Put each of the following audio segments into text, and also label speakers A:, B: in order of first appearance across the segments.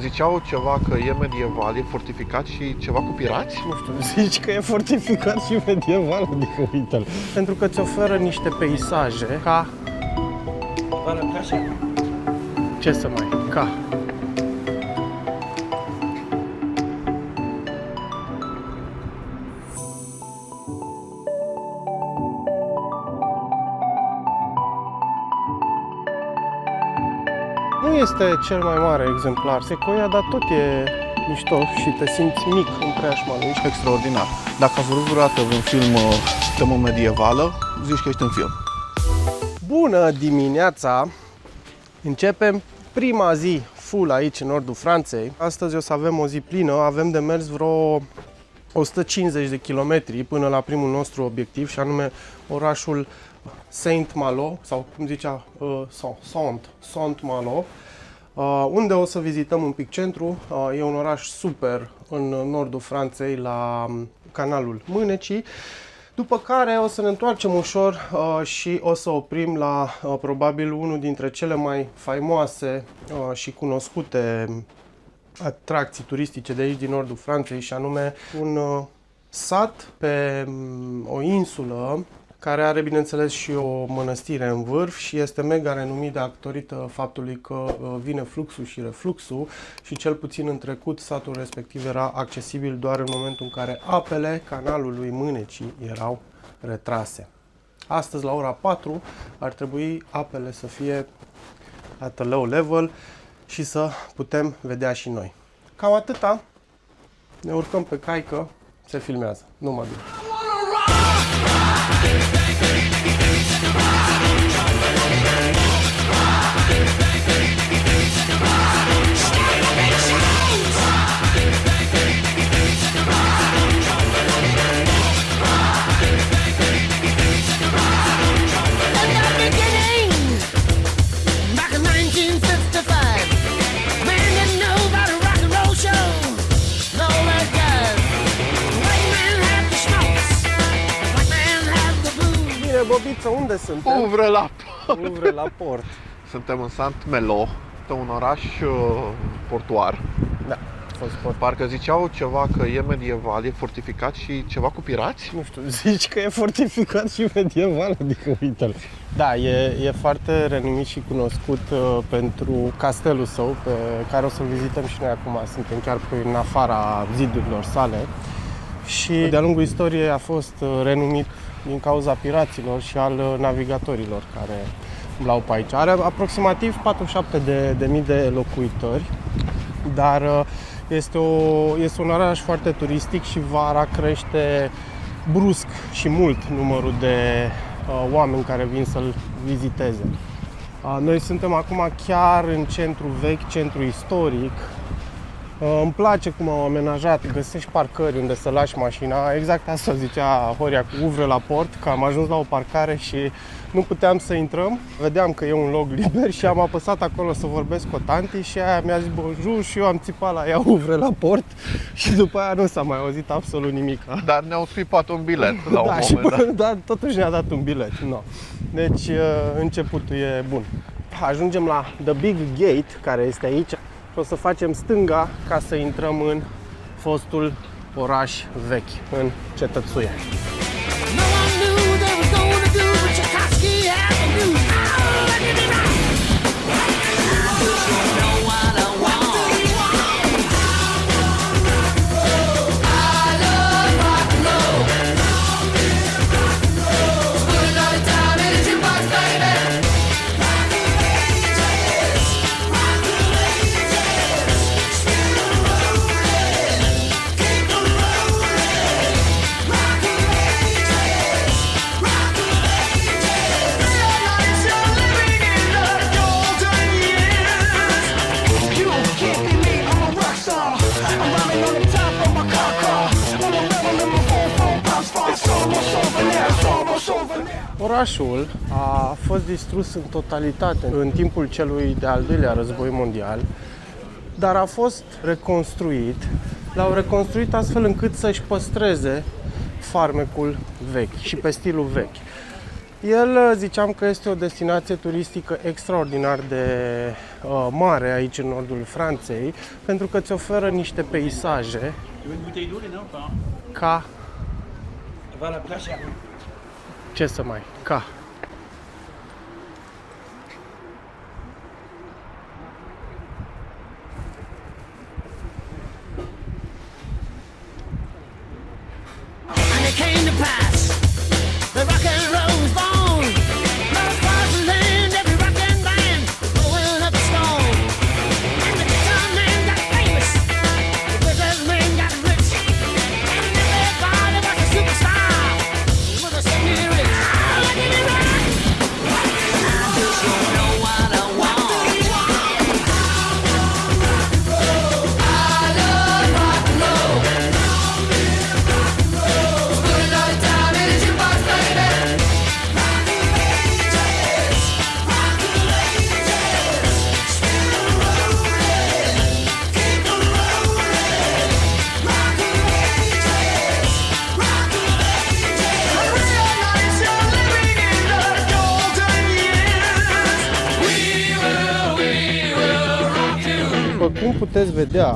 A: Ziceau ceva că e medieval, e fortificat și ceva cu pirați?
B: Nu știu, zici că e fortificat și medieval, adică uite-l. Pentru că îți oferă niște peisaje ca... Ce să mai... Ca... Nu este cel mai mare exemplar secoia, dar tot e mișto și te simți mic în preajma lui.
A: Extraordinar. Dacă ați văzut vreodată un film temă medievală, zici că ești în film.
B: Bună dimineața! Începem prima zi full aici în nordul Franței. Astăzi o să avem o zi plină, avem de mers vreo 150 de kilometri până la primul nostru obiectiv, și anume orașul Saint-Malo, sau cum zicea, Saint-Malo, unde o să vizităm un pic centru. E un oraș super în nordul Franței, la canalul Mânecii. După care o să ne întoarcem ușor și o să oprim la probabil unul dintre cele mai faimoase și cunoscute atracții turistice de aici din nordul Franței, și anume un sat pe o insulă care are, bineînțeles, și o mănăstire în vârf și este mega renumit datorită faptului că vine fluxul și refluxul, și cel puțin în trecut satul respectiv era accesibil doar în momentul în care apele canalului Mânecii erau retrase. Astăzi, la ora 4, ar trebui apele să fie at a low level și să putem vedea și noi. Cam atâta. Ne urcăm pe caică, se filmează. Nu mă duc. Bobiță, unde suntem?
A: Ouvre
B: la port.
A: Suntem în Saint-Malo, un oraș portuar.
B: Da, a fost port.
A: Parcă ziceau ceva că e medieval, e fortificat și ceva cu pirați?
B: Nu știu, zici că e fortificat și medieval, adică uite-l. Da, e foarte renumit și cunoscut pentru castelul său, pe care o să-l vizităm și noi acum. Suntem chiar în afara zidurilor sale. Și de-a lungul istoriei a fost renumit din cauza piraților și al navigatorilor care umblau pe aici. Are aproximativ 47.000 de locuitori, dar este un oraș foarte turistic și vara crește brusc și mult numărul de oameni care vin să-l viziteze. Noi suntem acum chiar în centru vechi, centru istoric. Îmi place cum au amenajat, găsești parcări unde să lași mașina. Exact asta zicea Horia cu Ouvre la port, că am ajuns la o parcare și nu puteam să intrăm. Vedeam că e un loc liber și am apăsat acolo să vorbesc cu o tanti și aia mi-a zis bonjour și eu am țipat la ea Ouvre la port și după aia nu s-a mai auzit absolut nimic.
A: Dar ne-au scripat un bilet la un moment dat.
B: Dar totuși ne-a dat un bilet. No. Deci începutul e bun. Ajungem la The Big Gate, care este aici. O să facem stânga ca să intrăm în fostul oraș vechi, în cetățuie. Orașul a fost distrus în totalitate în timpul celui de-al doilea război mondial, dar a fost reconstruit. L-au reconstruit astfel încât să-și păstreze farmecul vechi și pe stilul vechi. El ziceam că este o destinație turistică extraordinar de mare aici în nordul Franței, pentru că îți oferă niște peisaje
C: Tu veux une bouteille d'eau, Léna, ou pas?
B: ca...
C: Va la plage.
B: Ce să mai? Ca...
D: And it came to pass, the rock and roll was born. Love across the land, every rock and band rolling up a stone. And the guitar man got famous, the business man got rich, and everybody was a superstar with a singing rich. Oh, give me rock. I just don't know what I want.
B: După cum puteți vedea,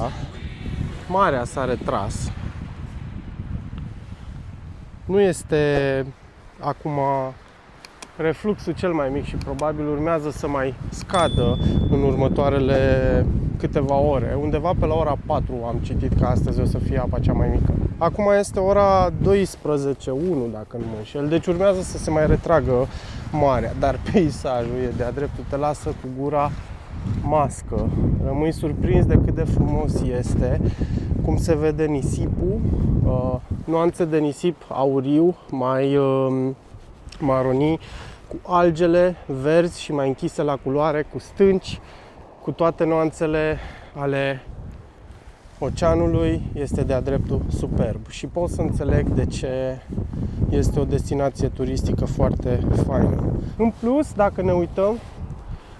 B: marea s-a retras. Nu este acum refluxul cel mai mic și probabil urmează să mai scadă în următoarele câteva ore. Undeva pe la ora 4 am citit că astăzi o să fie apa cea mai mică. Acum este ora 12:01 dacă nu mă înșel, deci urmează să se mai retragă marea, dar peisajul e de-a dreptul, te lasă cu gura mască. Rămâi surprins de cât de frumos este, cum se vede nisipul, nuanțe de nisip auriu, mai maronii, cu algele verzi și mai închise la culoare, cu stânci, cu toate nuanțele ale oceanului. Este de-a dreptul superb și pot să înțeleg de ce este o destinație turistică foarte faină. În plus, dacă ne uităm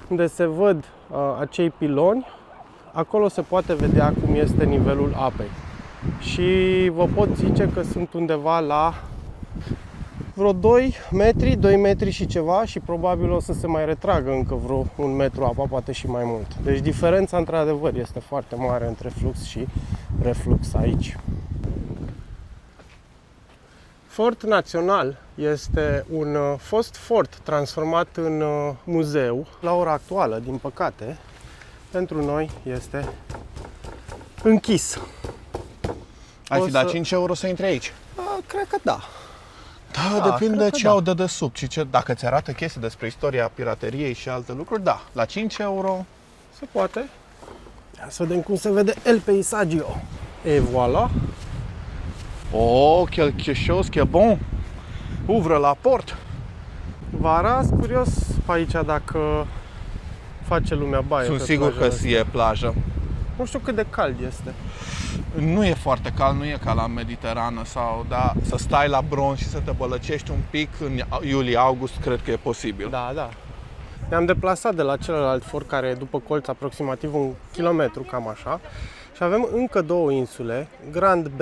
B: unde se văd acei piloni, acolo se poate vedea cum este nivelul apei. Și vă pot zice că sunt undeva la vreo 2 metri și ceva și probabil o să se mai retragă încă vreo 1 metru apa, poate și mai mult. Deci diferența într-adevăr este foarte mare între flux și reflux aici. Fort Național este un fost fort transformat în muzeu. La ora actuală, din păcate, pentru noi este închis.
A: Ai
B: O
A: fi dat
B: să-
A: 5 euro să intri aici?
B: Cred că da.
A: Da, depinde
B: cred că
A: ce
B: da.
A: au de desubt și ce, dacă ți arată chestii despre istoria pirateriei și alte lucruri, da. La 5 euro,
B: Se poate. Ia să vedem cum se vede el peisagio. Et voilà.
A: oh, quelque chose qui est bon. Ouvre la porte.
B: Vara, sunt curios pe aici dacă face lumea baie.
A: Sunt
B: pe
A: sigur că
B: plajele astea.
A: e plajă.
B: Nu știu cât de cald este.
A: Nu e foarte cald, nu e ca la Mediterană sau, da, să stai la bronz și să te bălăcești un pic în iulie-august, cred că e posibil.
B: Da, da. Ne-am deplasat de la celălalt fort, care e după colț aproximativ 1 kilometru, cam așa. Și avem încă 2 insule. Grand B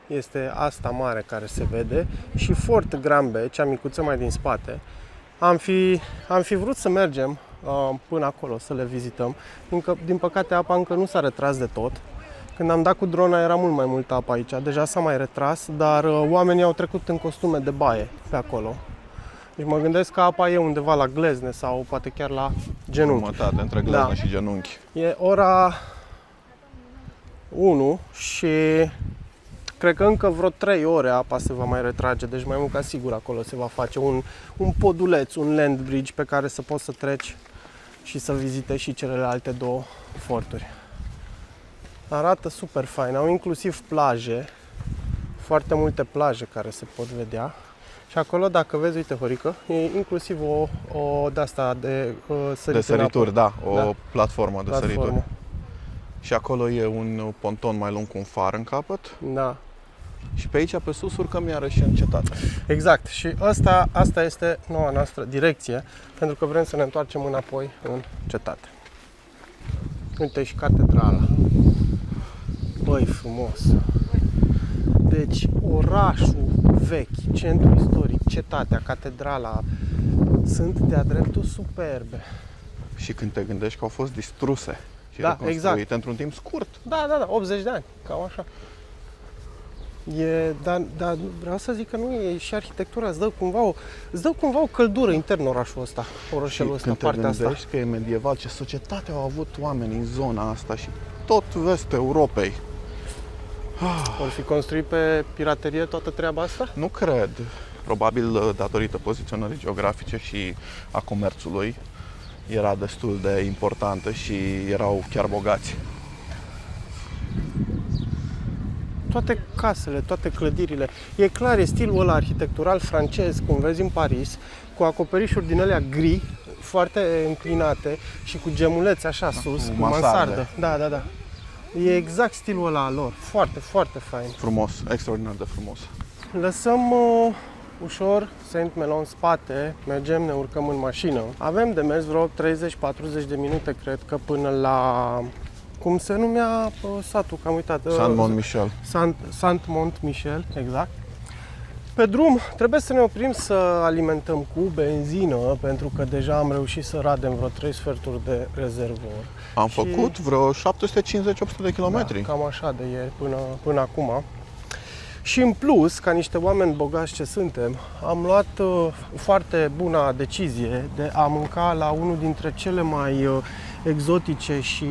B: este asta mare care se vede și Fort Grand B, cea micuță mai din spate. Am fi vrut să mergem până acolo, să le vizităm. Din păcate apa încă nu s-a retras de tot. Când am dat cu drona era mult mai multă apă aici, deja s-a mai retras, dar oamenii au trecut în costume de baie pe acolo. Deci mă gândesc că apa e undeva la glezne sau poate chiar la genunchi.
A: Jumătate între gleznă
B: Da.
A: și genunchi.
B: E ora 1 și cred că încă vreo 3 ore apa se va mai retrage, deci mai mult ca sigur acolo se va face un poduleț, un land bridge pe care să poți să treci și să vizitezi și celelalte 2 forturi. Arată super fain, au inclusiv plaje, foarte multe plaje care se pot vedea. Și acolo, dacă vezi, uite, Horică, e inclusiv o de-asta de sărit
A: De sărituri,
B: în apă.
A: da, o platformă de
B: Platformă.
A: sărituri. Și acolo e un ponton mai lung cu un far în capăt.
B: Da.
A: Și pe aici, pe sus, urcăm iarăși în cetate.
B: Exact. Și asta este noua noastră direcție, pentru că vrem să ne întoarcem înapoi în cetate. Uite și catedrala. Băi, frumos. Deci, orașul vechi, centrul istoric, cetatea, catedrala, sunt de-a dreptul superbe.
A: Și când te gândești că au fost distruse și
B: Da,
A: reconstruite
B: exact.
A: într-un timp scurt.
B: Da, 80 de ani, cam așa. Dar vreau să zic că nu e și arhitectura, îți dă cumva o căldură intern orașul ăsta, orășelul
A: Și
B: ăsta,
A: când te
B: partea asta.
A: gândești că e medieval, ce societate au avut oamenii în zona asta și tot vestul Europei.
B: Vor fi construit pe piraterie toată treaba asta?
A: Nu cred. Probabil datorită poziționării geografice și a comerțului era destul de importantă și erau chiar bogați.
B: Toate casele, toate clădirile. E clar, e stilul ăla arhitectural francez, cum vezi în Paris, cu acoperișuri din alea gri, foarte înclinate și cu gemuleți așa sus, cu mansardă. Da. E exact stilul ăla al lor. Foarte, foarte fain.
A: Frumos, extraordinar de frumos.
B: Lăsăm ușor Saint-Malo în spate, mergem, ne urcăm în mașină. Avem de mers vreo 30-40 de minute, cred că, până la... Cum se numea satul? Că am uitat.
A: Saint-Mont-Michel.
B: Saint-Mont-Michel, exact. Pe drum trebuie să ne oprim să alimentăm cu benzină, pentru că deja am reușit să radem vreo 3 sferturi de rezervor.
A: Am făcut vreo 750-800 de kilometri.
B: Da, cam așa de ieri până acum. Și în plus, ca niște oameni bogați ce suntem, am luat foarte bună decizie de a mânca la unul dintre cele mai exotice și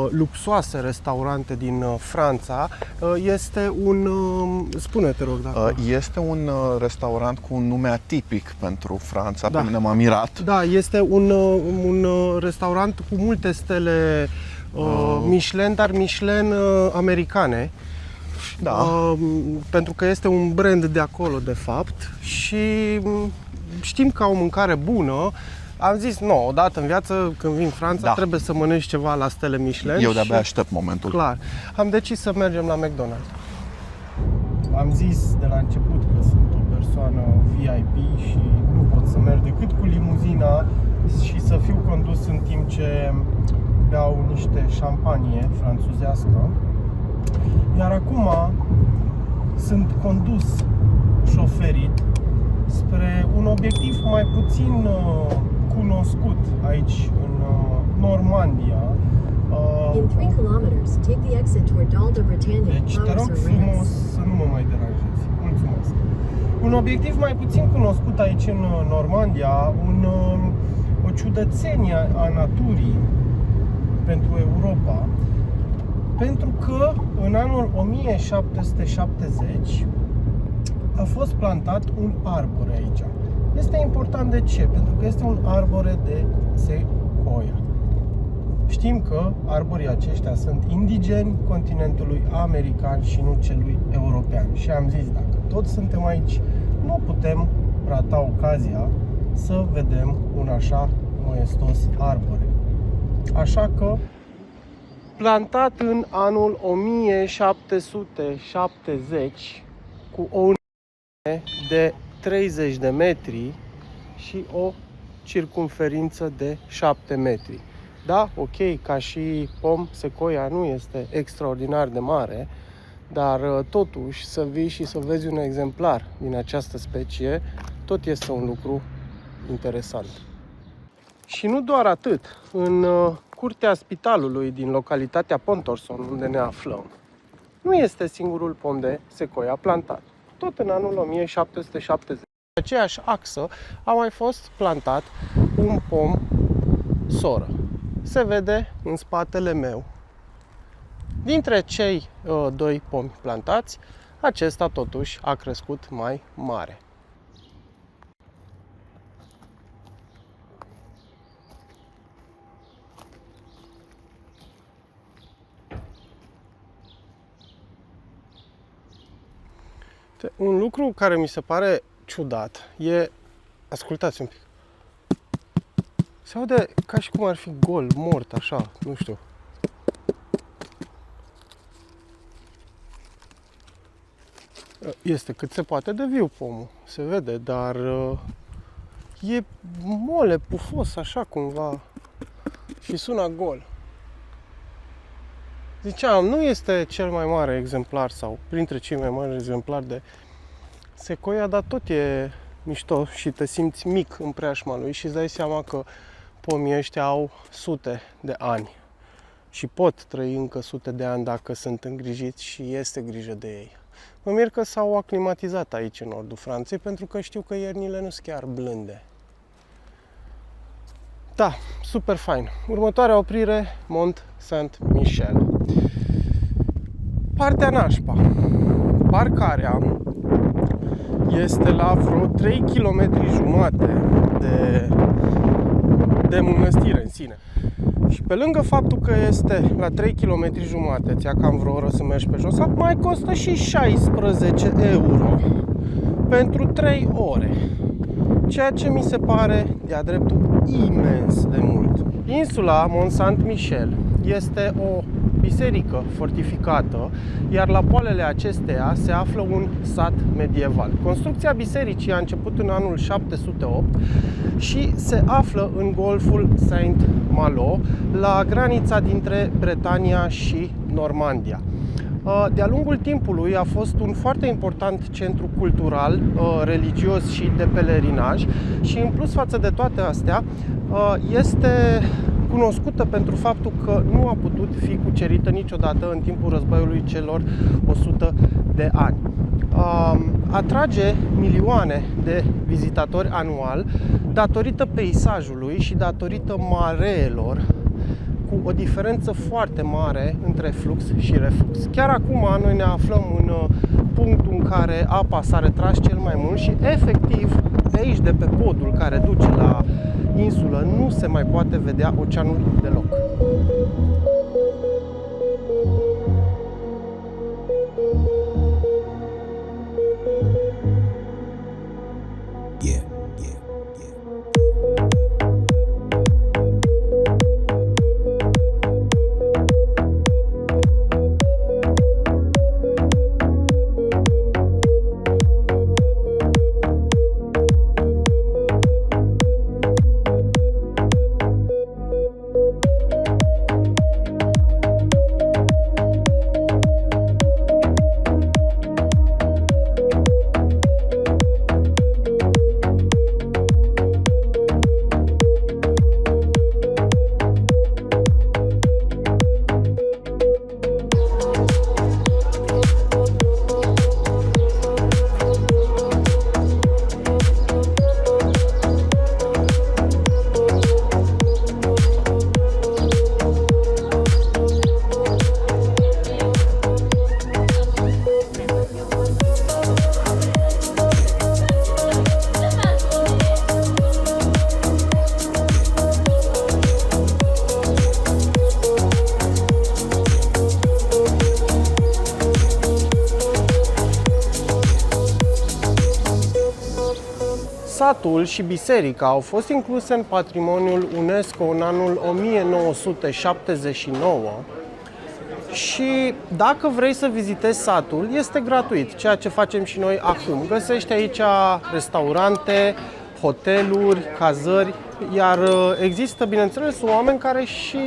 B: luxoase restaurante din Franța. Este un... spune-te, rog, dacă...
A: Este un restaurant cu un nume atipic pentru Franța,
B: Da.
A: pe mine m-a mirat.
B: Da, este un restaurant cu multe stele Michelin, dar Michelin americane.
A: Da.
B: Pentru că este un brand de acolo, de fapt, și știm că au o mâncare bună. Am zis, o dată în viață, când vin în Franța,
A: Da.
B: trebuie să mănânci ceva la stele Michelin.
A: Eu de-abia
B: și,
A: aștept momentul.
B: clar, am decis să mergem la McDonald's. Am zis de la început că sunt o persoană VIP și nu pot să merg decât cu limuzina și să fiu condus în timp ce beau niște șampanie franțuzească. Iar acum sunt condus, șoferit, spre un obiectiv mai puțin cunoscut aici, în Normandia.
E: In 3 kilometers, take the exit toward Dal de Bretagne,
B: Deci te rog
E: Flowers or
B: frumos
E: Rance.
B: să nu mă mai deranjezi. Mulțumesc. Un obiectiv mai puțin cunoscut aici în Normandia, o ciudățenie a naturii pentru Europa, pentru că în anul 1770 a fost plantat un arbore aici. Este important de ce? Pentru că este un arbore de secoia. Știm că arborii aceștia sunt indigeni continentului american și nu celui european. Și am zis, dacă toți suntem aici, nu putem rata ocazia să vedem un așa maestos arbore. Așa că, plantat în anul 1770 cu o înălțime de 30 de metri și o circumferință de 7 metri. Da, ok, ca și pom, secoia nu este extraordinar de mare, dar totuși să vii și să vezi un exemplar din această specie, tot este un lucru interesant. Și nu doar atât, în curtea spitalului din localitatea Pontorson, unde ne aflăm, nu este singurul pom de secoia plantat. Tot în anul 1770, pe aceeași axă, a mai fost plantat un pom soră. Se vede în spatele meu. Dintre cei doi pomi plantați, acesta totuși a crescut mai mare. Un lucru care mi se pare ciudat e... Ascultați un pic. Se aude ca și cum ar fi gol, mort, așa, nu știu. Este cât se poate de viu pomul, se vede, dar e mole, pufos, așa cumva, și sună gol. Ziceam, nu este cel mai mare exemplar sau printre cei mai mari exemplari de secoia, dar tot e mișto și te simți mic în preajma lui și îți dai seama că pomii ăștia au sute de ani și pot trăi încă sute de ani dacă sunt îngrijiți și este grijă de ei. Mă mir că s-au aclimatizat aici în nordul Franței pentru că știu că iernile nu sunt chiar blânde. Da, super fain. Următoarea oprire, Mont Saint-Michel. Partea nașpa. Parcarea este la vreo 3 km jumate de mănăstire în sine. Și pe lângă faptul că este la 3 km jumate, ți-a cam vreo oră să mergi pe jos, mai costă și 16 euro pentru 3 ore. Ceea ce mi se pare de-a dreptul imens de mult. Insula Mont Saint-Michel este o biserică fortificată, iar la poalele acesteia se află un sat medieval. Construcția bisericii a început în anul 708 și se află în golful Saint-Malo, la granița dintre Bretania și Normandia. De-a lungul timpului a fost un foarte important centru cultural, religios și de pelerinaj și în plus față de toate astea este cunoscută pentru faptul că nu a putut fi cucerită niciodată în timpul războiului celor 100 de ani. Atrage milioane de vizitatori anual datorită peisajului și datorită mareelor, cu o diferență foarte mare între flux și reflux. Chiar acum noi ne aflăm în punctul în care apa s-a retras cel mai mult și efectiv de aici, de pe podul care duce la insulă, nu se mai poate vedea oceanul deloc. Satul și biserica au fost incluse în patrimoniul UNESCO în anul 1979 și dacă vrei să vizitezi satul, este gratuit, ceea ce facem și noi acum. Găsești aici restaurante, hoteluri, cazări, iar există, bineînțeles, oameni care și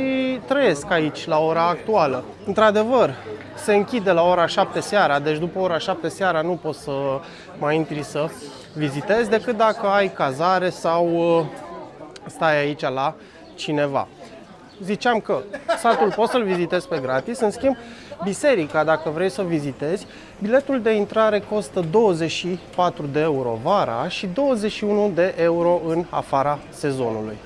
B: trăiesc aici la ora actuală. Într-adevăr, se închide la ora 7 seara, deci după ora 7 seara nu poți să mai intri să vizitezi decât dacă ai cazare sau stai aici la cineva. Ziceam că satul poți să-l vizitezi pe gratis, în schimb, biserica, dacă vrei să o vizitezi, biletul de intrare costă 24 de euro vara și 21 de euro în afara sezonului.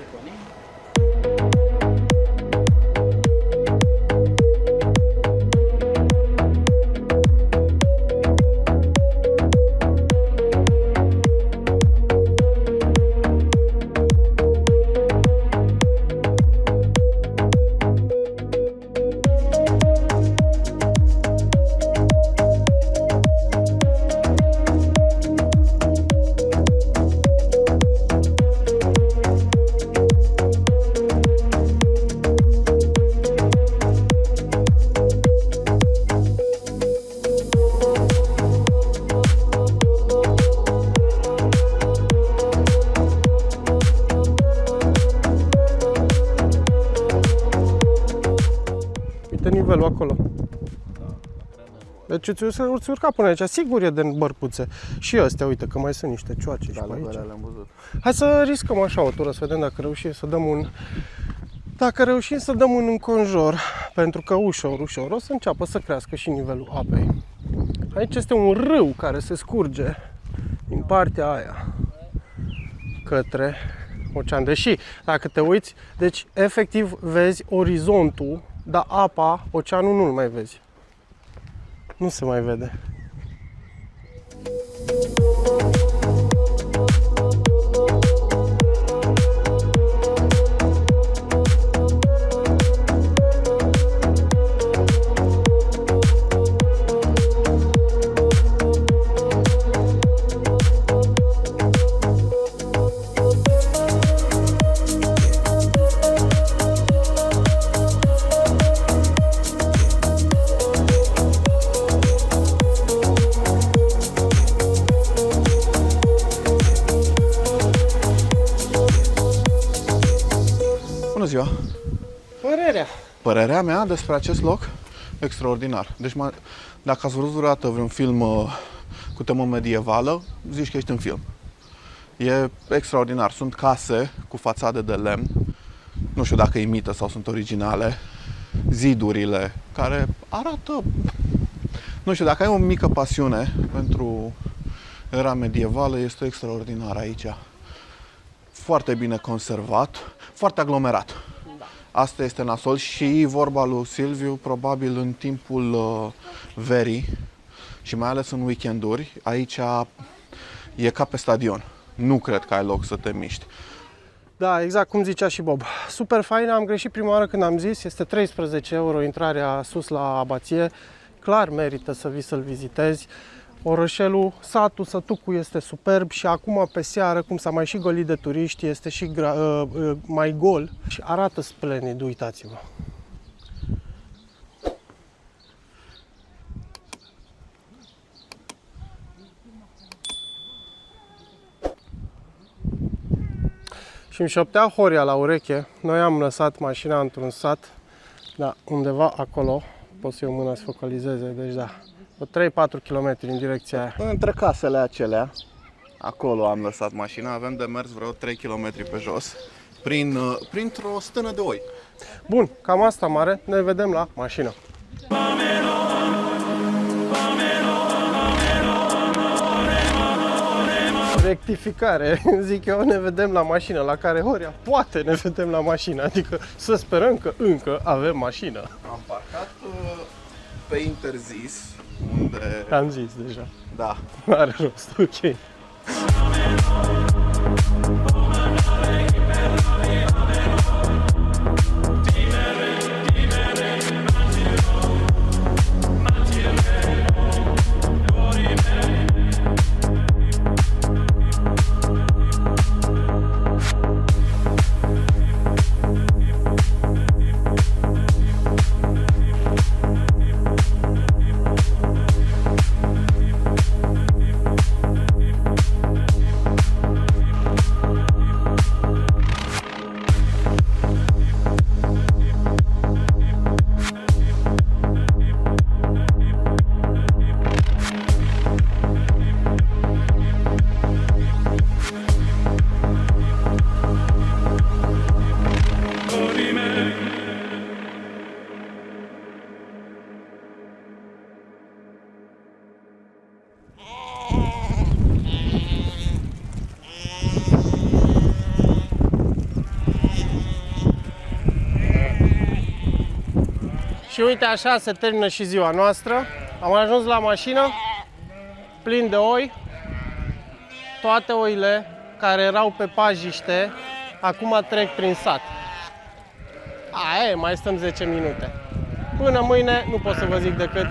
B: Deci îți urca până aici, sigur e de bărcuțe. Și astea, uite, că mai sunt niște cioace și pe aici.
A: Le-am văzut.
B: Hai să riscăm așa o tură, să vedem dacă reușim să dăm un... Dacă reușim să dăm un înconjor, pentru că ușor o să înceapă să crească și nivelul apei. Aici este un râu care se scurge din partea aia către ocean. Deși, dacă te uiți, deci efectiv vezi orizontul, dar apa, oceanul nu-l mai vezi. Nu se mai vede.
A: Bună ziua! Părerea mea despre acest loc, extraordinar. Deci, dacă ați văzut vreodată vreun film cu temă medievală, zici că ești în film. E extraordinar. Sunt case cu fațade de lemn, nu știu dacă imită sau sunt originale, zidurile care arată... Nu știu, dacă ai o mică pasiune pentru era medievală, este extraordinar aici. Foarte bine conservat, foarte aglomerat. Asta este nasol și vorba lui Silviu, probabil în timpul verii și mai ales în weekenduri, aici e ca pe stadion. Nu cred că ai loc să te miști.
B: Da, exact cum zicea și Bob. Super fain, am greșit prima oară când am zis, este 13 euro intrarea sus la abație. Clar merită să vii să-l vizitezi. Orășelul, satul, sătucul este superb și acum pe seară, cum s-a mai și golit de turiști, este și mai gol și arată splendid, uitați-vă. Și îmi șoptea Horia la ureche, noi am lăsat mașina într-un sat, da, undeva acolo, pot să iau mâna să focalizeze, deci da. 3-4 km în direcția aia.
A: Între casele acelea, acolo am lăsat mașina, avem de mers vreo 3 km pe jos, printr-o stână de oi.
B: Bun, cam asta mare, ne vedem la mașină. Rectificare, zic eu, ne vedem la mașină, la care Horia poate ne vedem la mașină, adică să sperăm că încă avem mașină.
A: Am parcat pe interzis, unde...
B: Am zis deja.
A: Da.
B: Are rost, ok. Și uite așa se termină și ziua noastră. Am ajuns la mașină, plin de oi. Toate oile care erau pe pajiște, acum trec prin sat. Mai stăm 10 minute. Până mâine nu pot să vă zic decât...